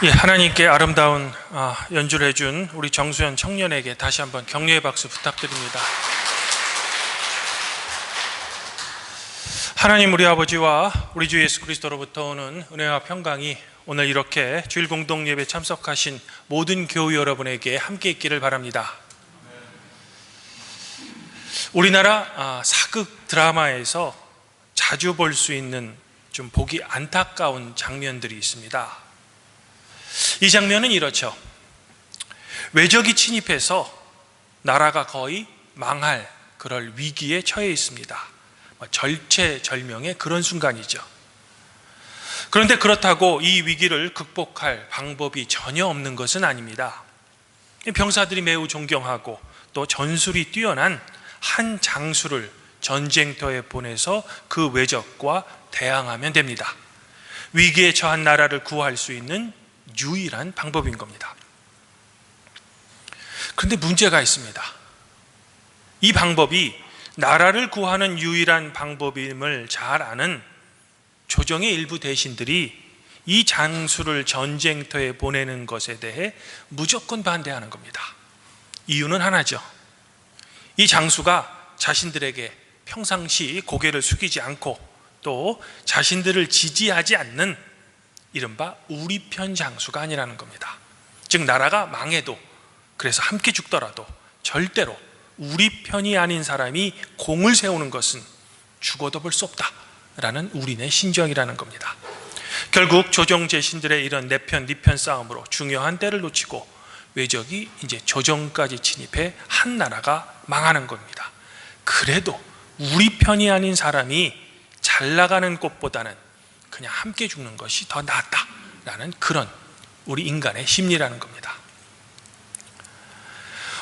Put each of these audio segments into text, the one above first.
예, 하나님께 아름다운 연주를 해준 우리 정수현 청년에게 다시 한번 격려의 박수 부탁드립니다. 하나님 우리 아버지와 우리 주 예수 그리스도로부터 오는 은혜와 평강이 오늘 이렇게 주일 공동 예배 참석하신 모든 교우 여러분에게 함께 있기를 바랍니다. 우리나라 사극 드라마에서 자주 볼 수 있는 좀 보기 안타까운 장면들이 있습니다. 이 장면은 이렇죠. 외적이 침입해서 나라가 거의 망할 그럴 위기에 처해 있습니다. 절체절명의 그런 순간이죠. 그런데 그렇다고 이 위기를 극복할 방법이 전혀 없는 것은 아닙니다. 병사들이 매우 존경하고 또 전술이 뛰어난 한 장수를 전쟁터에 보내서 그 외적과 대항하면 됩니다. 위기에 처한 나라를 구할 수 있는 유일한 방법인 겁니다. 그런데 문제가 있습니다. 이 방법이 나라를 구하는 유일한 방법임을 잘 아는 조정의 일부 대신들이 이 장수를 전쟁터에 보내는 것에 대해 무조건 반대하는 겁니다. 이유는 하나죠. 이 장수가 자신들에게 평상시 고개를 숙이지 않고 또 자신들을 지지하지 않는 이른바 우리 편 장수가 아니라는 겁니다. 즉 나라가 망해도, 그래서 함께 죽더라도 절대로 우리 편이 아닌 사람이 공을 세우는 것은 죽어도 볼 수 없다라는 우리네 신정이라는 겁니다. 결국 조정 제신들의 이런 내 편, 네 편 싸움으로 중요한 때를 놓치고 외적이 이제 조정까지 침입해 한 나라가 망하는 겁니다. 그래도 우리 편이 아닌 사람이 잘 나가는 것보다는 그냥 함께 죽는 것이 더 낫다라는 그런 우리 인간의 심리라는 겁니다.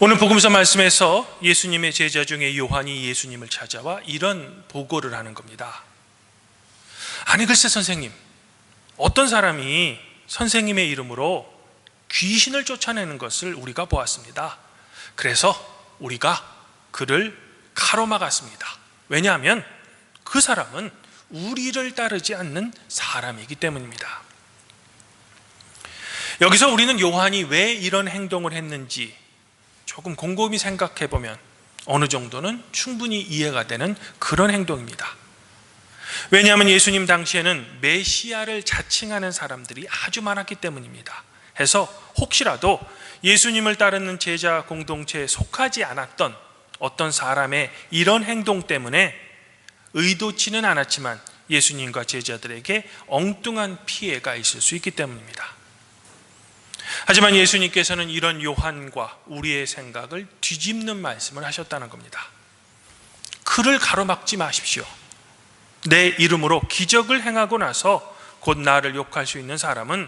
오늘 복음서 말씀에서 예수님의 제자 중에 요한이 예수님을 찾아와 이런 보고를 하는 겁니다. 아니 글쎄 선생님, 어떤 사람이 선생님의 이름으로 귀신을 쫓아내는 것을 우리가 보았습니다. 그래서 우리가 그를 가로막았습니다. 왜냐하면 그 사람은 우리를 따르지 않는 사람이기 때문입니다. 여기서 우리는 요한이 왜 이런 행동을 했는지 조금 곰곰이 생각해 보면 어느 정도는 충분히 이해가 되는 그런 행동입니다. 왜냐하면 예수님 당시에는 메시아를 자칭하는 사람들이 아주 많았기 때문입니다. 해서 혹시라도 예수님을 따르는 제자 공동체에 속하지 않았던 어떤 사람의 이런 행동 때문에 의도치는 않았지만 예수님과 제자들에게 엉뚱한 피해가 있을 수 있기 때문입니다. 하지만 예수님께서는 이런 요한과 우리의 생각을 뒤집는 말씀을 하셨다는 겁니다. 그를 가로막지 마십시오. 내 이름으로 기적을 행하고 나서 곧 나를 욕할 수 있는 사람은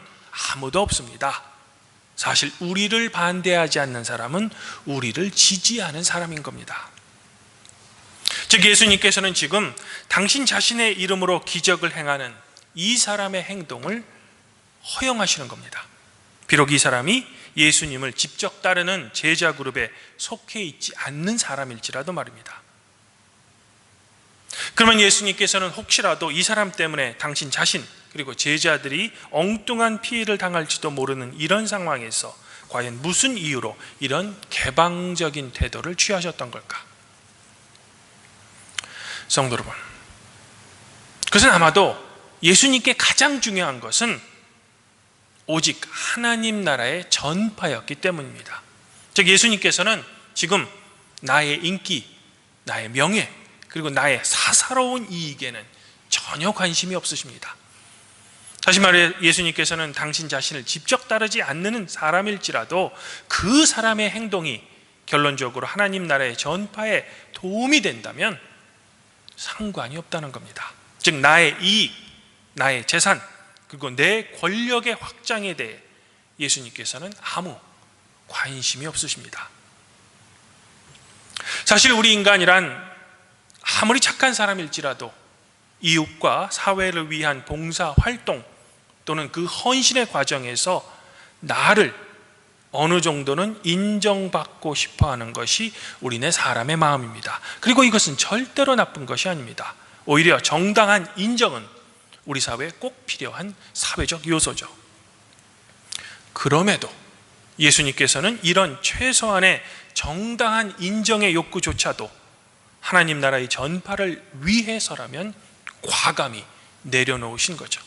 아무도 없습니다. 사실 우리를 반대하지 않는 사람은 우리를 지지하는 사람인 겁니다. 즉 예수님께서는 지금 당신 자신의 이름으로 기적을 행하는 이 사람의 행동을 허용하시는 겁니다. 비록 이 사람이 예수님을 직접 따르는 제자 그룹에 속해 있지 않는 사람일지라도 말입니다. 그러면 예수님께서는 혹시라도 이 사람 때문에 당신 자신 그리고 제자들이 엉뚱한 피해를 당할지도 모르는 이런 상황에서 과연 무슨 이유로 이런 개방적인 태도를 취하셨던 걸까? 성도 여러분, 그것은 아마도 예수님께 가장 중요한 것은 오직 하나님 나라의 전파였기 때문입니다. 즉 예수님께서는 지금 나의 인기, 나의 명예, 그리고 나의 사사로운 이익에는 전혀 관심이 없으십니다. 다시 말해 예수님께서는 당신 자신을 직접 따르지 않는 사람일지라도 그 사람의 행동이 결론적으로 하나님 나라의 전파에 도움이 된다면 상관이 없다는 겁니다. 즉 나의 이익, 나의 재산, 그리고 내 권력의 확장에 대해 예수님께서는 아무 관심이 없으십니다. 사실 우리 인간이란 아무리 착한 사람일지라도 이웃과 사회를 위한 봉사 활동 또는 그 헌신의 과정에서 나를 어느 정도는 인정받고 싶어하는 것이 우리네 사람의 마음입니다. 그리고 이것은 절대로 나쁜 것이 아닙니다. 오히려 정당한 인정은 우리 사회에 꼭 필요한 사회적 요소죠. 그럼에도 예수님께서는 이런 최소한의 정당한 인정의 욕구조차도 하나님 나라의 전파를 위해서라면 과감히 내려놓으신 거죠.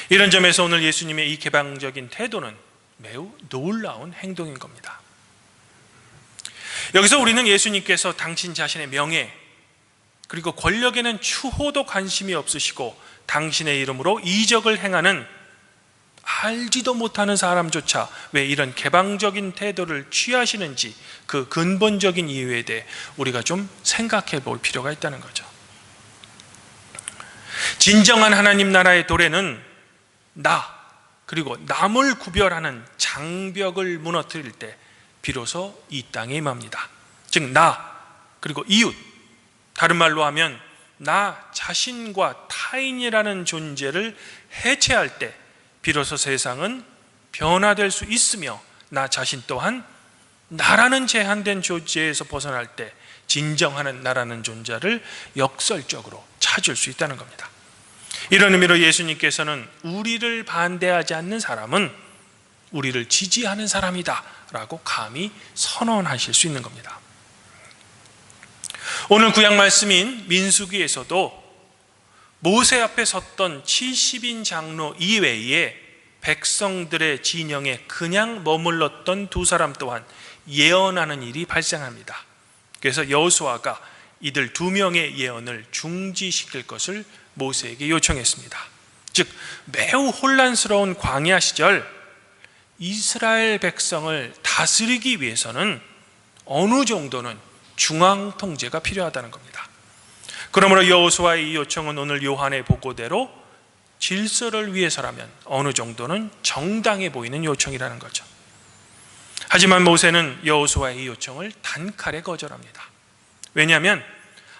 이런 점에서 오늘 예수님의 이 개방적인 태도는 매우 놀라운 행동인 겁니다. 여기서 우리는 예수님께서 당신 자신의 명예 그리고 권력에는 추호도 관심이 없으시고 당신의 이름으로 이적을 행하는 알지도 못하는 사람조차 왜 이런 개방적인 태도를 취하시는지 그 근본적인 이유에 대해 우리가 좀 생각해 볼 필요가 있다는 거죠. 진정한 하나님 나라의 도래는 나 그리고 남을 구별하는 장벽을 무너뜨릴 때 비로소 이 땅에 임합니다. 즉 나 그리고 이웃, 다른 말로 하면 나 자신과 타인이라는 존재를 해체할 때 비로소 세상은 변화될 수 있으며 나 자신 또한 나라는 제한된 존재에서 벗어날 때 진정하는 나라는 존재를 역설적으로 찾을 수 있다는 겁니다. 이런 의미로 예수님께서는 우리를 반대하지 않는 사람은 우리를 지지하는 사람이다 라고 감히 선언하실 수 있는 겁니다. 오늘 구약 말씀인 민수기에서도 모세 앞에 섰던 70인 장로 이외에 백성들의 진영에 그냥 머물렀던 두 사람 또한 예언하는 일이 발생합니다. 그래서 여호수아가 이들 두 명의 예언을 중지시킬 것을 모세에게 요청했습니다. 즉 매우 혼란스러운 광야 시절 이스라엘 백성을 다스리기 위해서는 어느 정도는 중앙 통제가 필요하다는 겁니다. 그러므로 여호수아의 이 요청은 오늘 요한의 보고대로 질서를 위해서라면 어느 정도는 정당해 보이는 요청이라는 거죠. 하지만 모세는 여호수아의 이 요청을 단칼에 거절합니다. 왜냐하면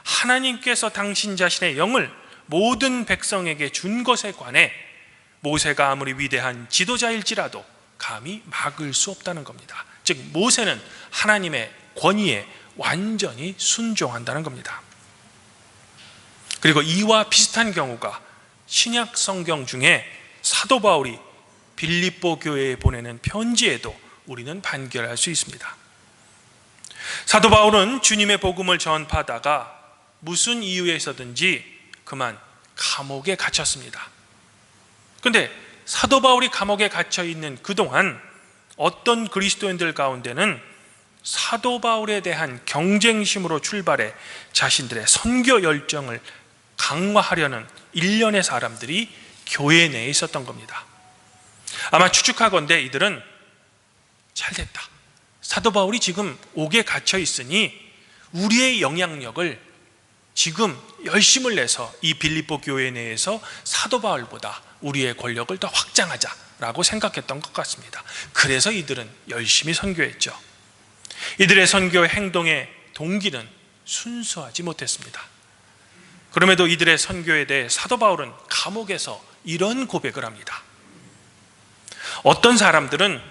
하나님께서 당신 자신의 영을 모든 백성에게 준 것에 관해 모세가 아무리 위대한 지도자일지라도 감히 막을 수 없다는 겁니다. 즉 모세는 하나님의 권위에 완전히 순종한다는 겁니다. 그리고 이와 비슷한 경우가 신약 성경 중에 사도 바울이 빌립보 교회에 보내는 편지에도 우리는 판결할 수 있습니다. 사도 바울은 주님의 복음을 전파하다가 무슨 이유에서든지 그만 감옥에 갇혔습니다. 그런데 사도 바울이 감옥에 갇혀 있는 그동안 어떤 그리스도인들 가운데는 사도 바울에 대한 경쟁심으로 출발해 자신들의 선교 열정을 강화하려는 일련의 사람들이 교회 내에 있었던 겁니다. 아마 추측하건대 이들은 잘됐다, 사도 바울이 지금 옥에 갇혀 있으니 우리의 영향력을 지금 열심을 내서 이 빌립보 교회 내에서 사도 바울보다 우리의 권력을 더 확장하자라고 생각했던 것 같습니다. 그래서 이들은 열심히 선교했죠. 이들의 선교 행동의 동기는 순수하지 못했습니다. 그럼에도 이들의 선교에 대해 사도 바울은 감옥에서 이런 고백을 합니다. 어떤 사람들은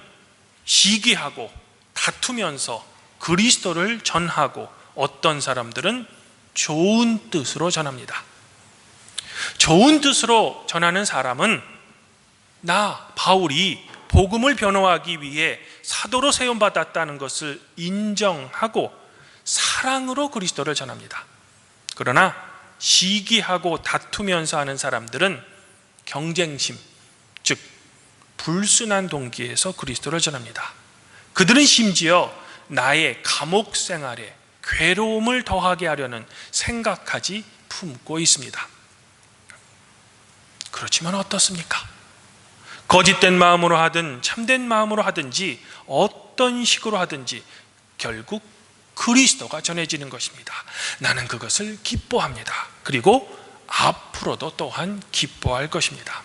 시기하고 다투면서 그리스도를 전하고 어떤 사람들은 좋은 뜻으로 전합니다. 좋은 뜻으로 전하는 사람은 나 바울이 복음을 변호하기 위해 사도로 세움받았다는 것을 인정하고 사랑으로 그리스도를 전합니다. 그러나 시기하고 다투면서 하는 사람들은 경쟁심, 즉 불순한 동기에서 그리스도를 전합니다. 그들은 심지어 나의 감옥 생활에 괴로움을 더하게 하려는 생각까지 품고 있습니다. 그렇지만 어떻습니까? 거짓된 마음으로 하든 참된 마음으로 하든지 어떤 식으로 하든지 결국 그리스도가 전해지는 것입니다. 나는 그것을 기뻐합니다. 그리고 앞으로도 또한 기뻐할 것입니다.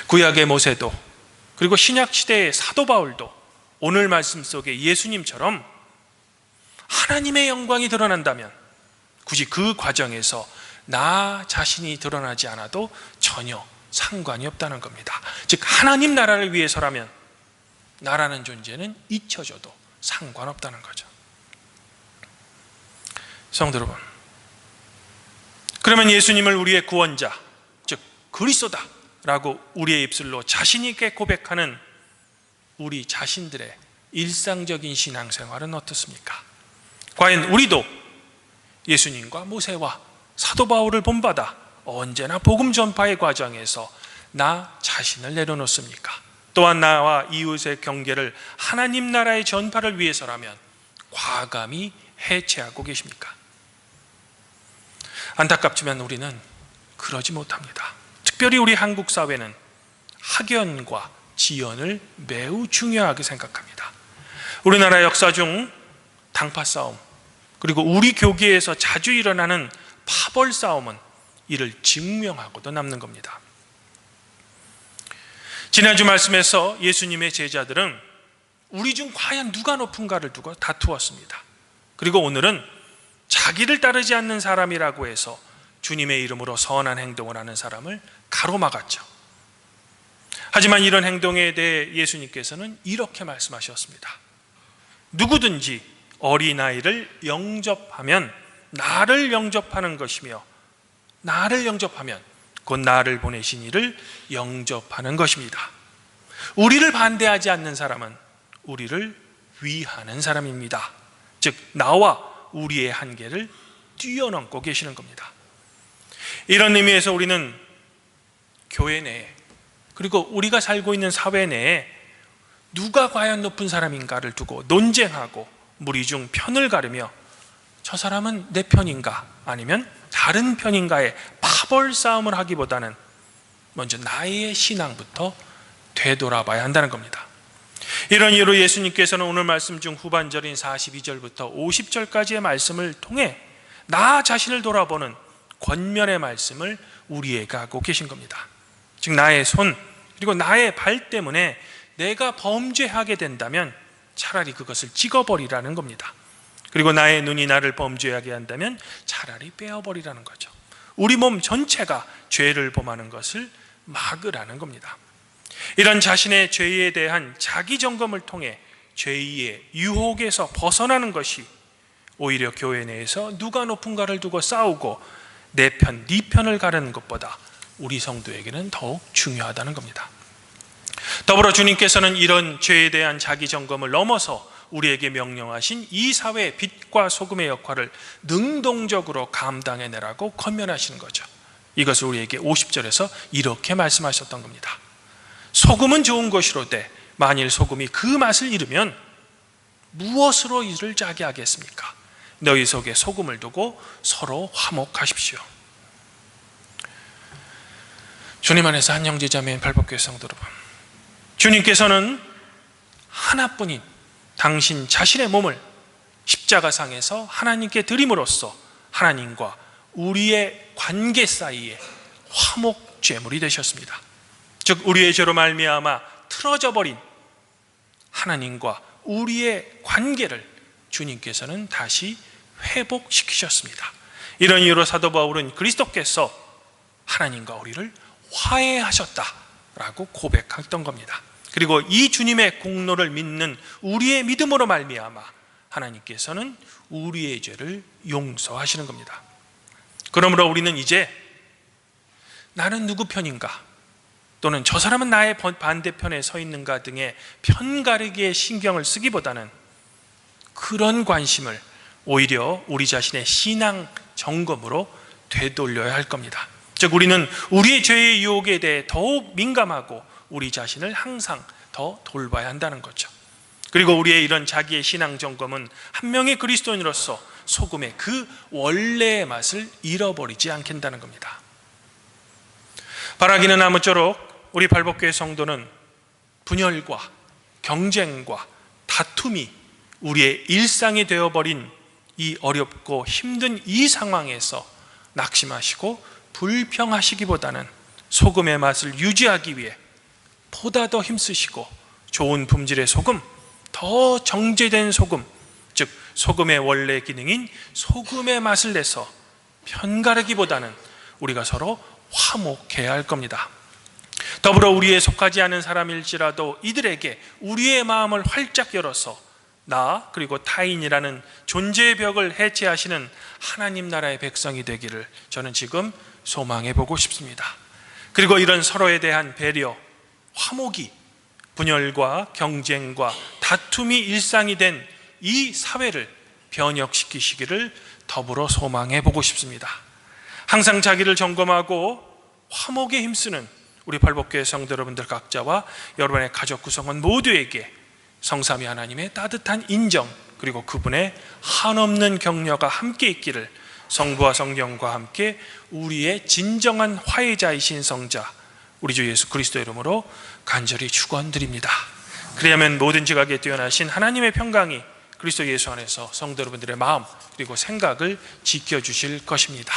구약의 모세도 그리고 신약 시대의 사도 바울도 오늘 말씀 속에 예수님처럼 하나님의 영광이 드러난다면 굳이 그 과정에서 나 자신이 드러나지 않아도 전혀 상관이 없다는 겁니다. 즉 하나님 나라를 위해서라면 나라는 존재는 잊혀져도 상관없다는 거죠. 성도 여러분, 그러면 예수님을 우리의 구원자, 즉 그리스도다 라고 우리의 입술로 자신 있게 고백하는 우리 자신들의 일상적인 신앙생활은 어떻습니까? 과연 우리도 예수님과 모세와 사도 바울을 본받아 언제나 복음 전파의 과정에서 나 자신을 내려놓습니까? 또한 나와 이웃의 경계를 하나님 나라의 전파를 위해서라면 과감히 해체하고 계십니까? 안타깝지만 우리는 그러지 못합니다. 특별히 우리 한국 사회는 학연과 지연을 매우 중요하게 생각합니다. 우리나라 역사 중 당파 싸움, 그리고 우리 교계에서 자주 일어나는 파벌 싸움은 이를 증명하고도 남는 겁니다. 지난주 말씀에서 예수님의 제자들은 우리 중 과연 누가 높은가를 두고 다투었습니다. 그리고 오늘은 자기를 따르지 않는 사람이라고 해서 주님의 이름으로 선한 행동을 하는 사람을 가로막았죠. 하지만 이런 행동에 대해 예수님께서는 이렇게 말씀하셨습니다. 누구든지 어린아이를 영접하면 나를 영접하는 것이며 나를 영접하면 곧 나를 보내신 이를 영접하는 것입니다. 우리를 반대하지 않는 사람은 우리를 위하는 사람입니다. 즉 나와 우리의 한계를 뛰어넘고 계시는 겁니다. 이런 의미에서 우리는 교회 내에, 그리고 우리가 살고 있는 사회 내에 누가 과연 높은 사람인가를 두고 논쟁하고 무리 중 편을 가르며 저 사람은 내 편인가 아니면 다른 편인가의 파벌 싸움을 하기보다는 먼저 나의 신앙부터 되돌아봐야 한다는 겁니다. 이런 이유로 예수님께서는 오늘 말씀 중 후반절인 42절부터 50절까지의 말씀을 통해 나 자신을 돌아보는 권면의 말씀을 우리에게 하고 계신 겁니다. 즉 나의 손 그리고 나의 발 때문에 내가 범죄하게 된다면 차라리 그것을 찍어버리라는 겁니다. 그리고 나의 눈이 나를 범죄하게 한다면 차라리 빼어버리라는 거죠. 우리 몸 전체가 죄를 범하는 것을 막으라는 겁니다. 이런 자신의 죄에 대한 자기 점검을 통해 죄의 유혹에서 벗어나는 것이 오히려 교회 내에서 누가 높은가를 두고 싸우고 내 편, 네 편을 가르는 것보다 우리 성도에게는 더욱 중요하다는 겁니다. 더불어 주님께서는 이런 죄에 대한 자기 점검을 넘어서 우리에게 명령하신 이 사회의 빛과 소금의 역할을 능동적으로 감당해내라고 권면하시는 거죠. 이것을 우리에게 50절에서 이렇게 말씀하셨던 겁니다. 소금은 좋은 것이로되 만일 소금이 그 맛을 잃으면 무엇으로 이를 짜게 하겠습니까? 너희 속에 소금을 두고 서로 화목하십시오. 주님 안에서 한 형제자매인 발법교회 성도 여러분, 주님께서는 하나뿐인 당신 자신의 몸을 십자가상에서 하나님께 드림으로써 하나님과 우리의 관계 사이에 화목제물이 되셨습니다. 즉 우리의 죄로 말미암아 틀어져 버린 하나님과 우리의 관계를 주님께서는 다시 회복시키셨습니다. 이런 이유로 사도 바울은 그리스도께서 하나님과 우리를 화해하셨다라고 고백했던 겁니다. 그리고 이 주님의 공로를 믿는 우리의 믿음으로 말미암아 하나님께서는 우리의 죄를 용서하시는 겁니다. 그러므로 우리는 이제 나는 누구 편인가 또는 저 사람은 나의 반대편에 서 있는가 등의 편가르기에 신경을 쓰기보다는 그런 관심을 오히려 우리 자신의 신앙 점검으로 되돌려야 할 겁니다. 즉 우리는 우리의 죄의 유혹에 대해 더욱 민감하고 우리 자신을 항상 더 돌봐야 한다는 거죠. 그리고 우리의 이런 자기의 신앙 점검은 한 명의 그리스도인으로서 소금의 그 원래의 맛을 잃어버리지 않겠다는 겁니다. 바라기는 아무쪼록 우리 발복교회 성도는 분열과 경쟁과 다툼이 우리의 일상이 되어버린 이 어렵고 힘든 이 상황에서 낙심하시고 불평하시기보다는 소금의 맛을 유지하기 위해 보다 더 힘쓰시고 좋은 품질의 소금, 더 정제된 소금, 즉 소금의 원래 기능인 소금의 맛을 내서 편가르기보다는 우리가 서로 화목해야 할 겁니다. 더불어 우리에 속하지 않은 사람일지라도 이들에게 우리의 마음을 활짝 열어서 나 그리고 타인이라는 존재의 벽을 해체하시는 하나님 나라의 백성이 되기를 저는 지금 소망해 보고 싶습니다. 그리고 이런 서로에 대한 배려, 화목이 분열과 경쟁과 다툼이 일상이 된 이 사회를 변혁시키시기를 더불어 소망해 보고 싶습니다. 항상 자기를 점검하고 화목에 힘쓰는 우리 팔복교회 성도 여러분들 각자와 여러분의 가족 구성원 모두에게 성삼위 하나님의 따뜻한 인정, 그리고 그분의 한없는 격려가 함께 있기를 성부와 성령과 함께 우리의 진정한 화해자이신 성자 우리 주 예수 그리스도 이름으로 간절히 축원드립니다. 그리하면 모든 지각에 뛰어나신 하나님의 평강이 그리스도 예수 안에서 성도 여러분들의 마음 그리고 생각을 지켜주실 것입니다.